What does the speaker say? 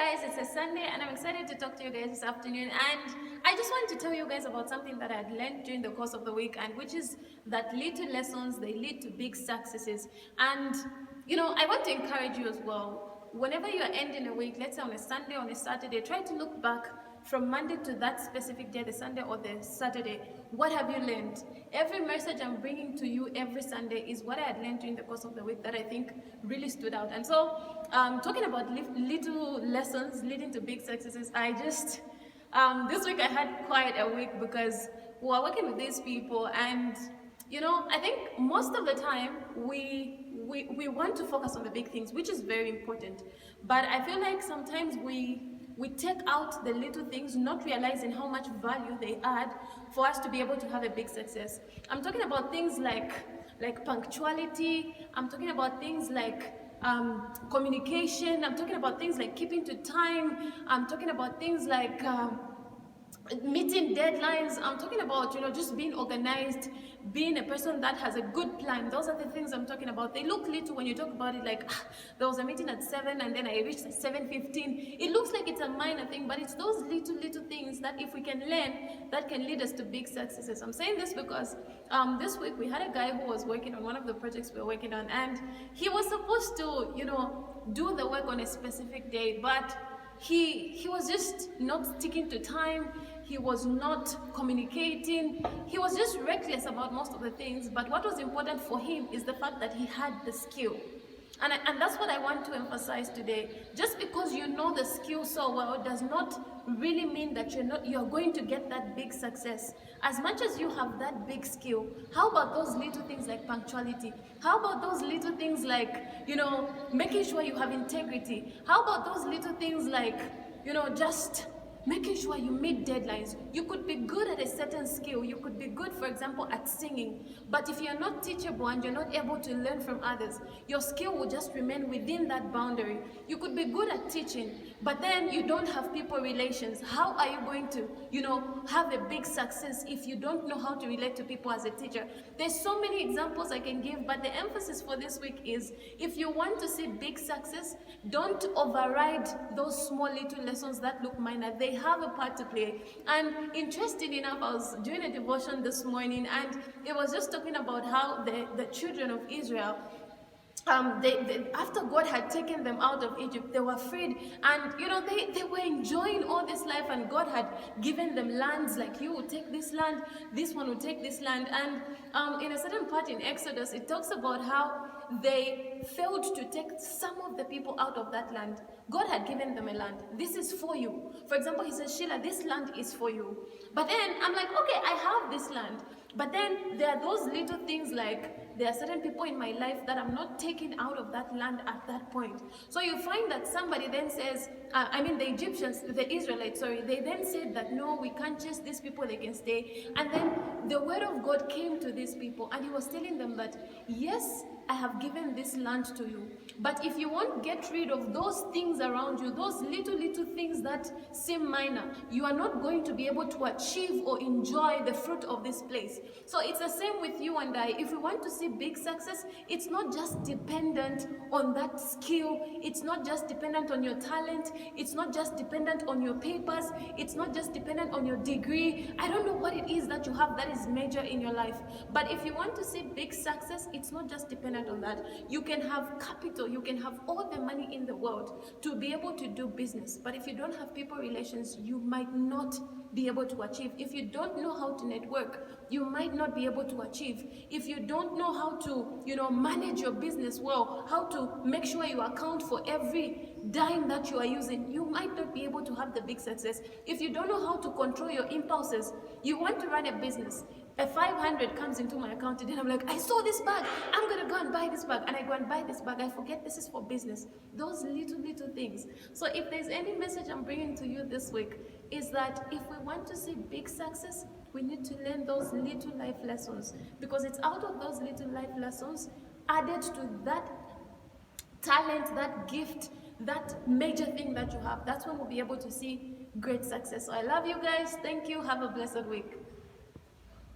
guys, it's a Sunday and I'm excited to talk to you guys this afternoon, and I just want to tell you guys about something that I had learned during the course of the week, and which is that little lessons, they lead to big successes. And I want to encourage you as well. Whenever you are ending a week, let's say on a Sunday, on a Saturday, try to look back from Monday to that specific day, the Sunday or the Saturday. What have you learned? Every message I'm bringing to you every Sunday is what I had learned during the course of the week that I think really stood out. And so, talking about little lessons leading to big successes, this week I had quite a week because we are working with these people, and I think most of the time we want to focus on the big things, which is very important. But I feel like sometimes we take out the little things, not realizing how much value they add for us to be able to have a big success. I'm talking about things like punctuality. I'm talking about things like communication. I'm talking about things like keeping to time. I'm talking about things like meeting deadlines. I'm talking about just being organized, being a person that has a good plan. Those are the things I'm talking about. They look little when you talk about it, like there was a meeting at 7 and then I reached at 7:15. It looks like it's a minor thing, but it's those little things that if we can learn, that can lead us to big successes. I'm saying this because this week we had a guy who was working on one of the projects we were working on, and he was supposed to do the work on a specific day, but he was just not sticking to time. He was not communicating. He was just reckless about most of the things. But what was important for him is the fact that he had the skill. And that's what I want to emphasize today. Just because you know the skill so well does not really mean that you're going to get that big success. As much as you have that big skill, how about those little things like punctuality? How about those little things like, making sure you have integrity? How about those little things like, just making sure you meet deadlines? You could be good at a certain skill. You could be good, for example, at singing. But if you're not teachable and you're not able to learn from others, your skill will just remain within that boundary. You could be good at teaching, but then you don't have people relations. How are you going to, have a big success if you don't know how to relate to people as a teacher? There's so many examples I can give, but the emphasis for this week is, if you want to see big success, don't override those small little lessons that look minor. They have a part to play. And interestingly enough, I was doing a devotion this morning, and it was just talking about how the children of Israel, after God had taken them out of Egypt, they were freed, and they were enjoying all this life, and God had given them lands, like, you will take this land, this one will take this land. And in a certain part in Exodus, it talks about how they failed to take some of the people out of that land. God had given them a land. This is for you. For example, he says, Sheila, this land is for you. But then I'm like, okay, I have this land. But then there are those little things, like there are certain people in my life that I'm not taking out of that land at that point. So you find that somebody then says, the Israelites, they then said that, no, we can't chase these people, they can stay. And then the word of God came to these people, and he was telling them that, yes, I have given this land to you, but if you won't get rid of those things around you, those little things that seem minor, you are not going to be able to achieve or enjoy the fruit of this place. So it's the same with you and I. If we want to see big success, it's not just dependent on that skill. It's not just dependent on your talent. It's not just dependent on your papers. It's not just dependent on your degree. I don't know what it is that you have that is major in your life. But if you want to see big success, it's not just dependent on that. You can have capital, you can have all the money in the world to be able to do business, but if you don't have people relations, you might not be able to achieve. If you don't know how to network, you might not be able to achieve. If you don't know how to manage your business well, how to make sure you account for every dime that you are using, you might not be able to have the big success. If you don't know how to control your impulses, you want to run a business, a 500 comes into my account today, and I'm like, I saw this bag, I'm gonna go and buy this bag, and I go and buy this bag. I forget this is for business. Those little things. So if there's any message I'm bringing to you this week, is that if we want to see big success, we need to learn those little life lessons, because it's out of those little life lessons added to that talent, that gift, that major thing that you have. That's when we'll be able to see great success. So I love you guys. Thank you. Have a blessed week.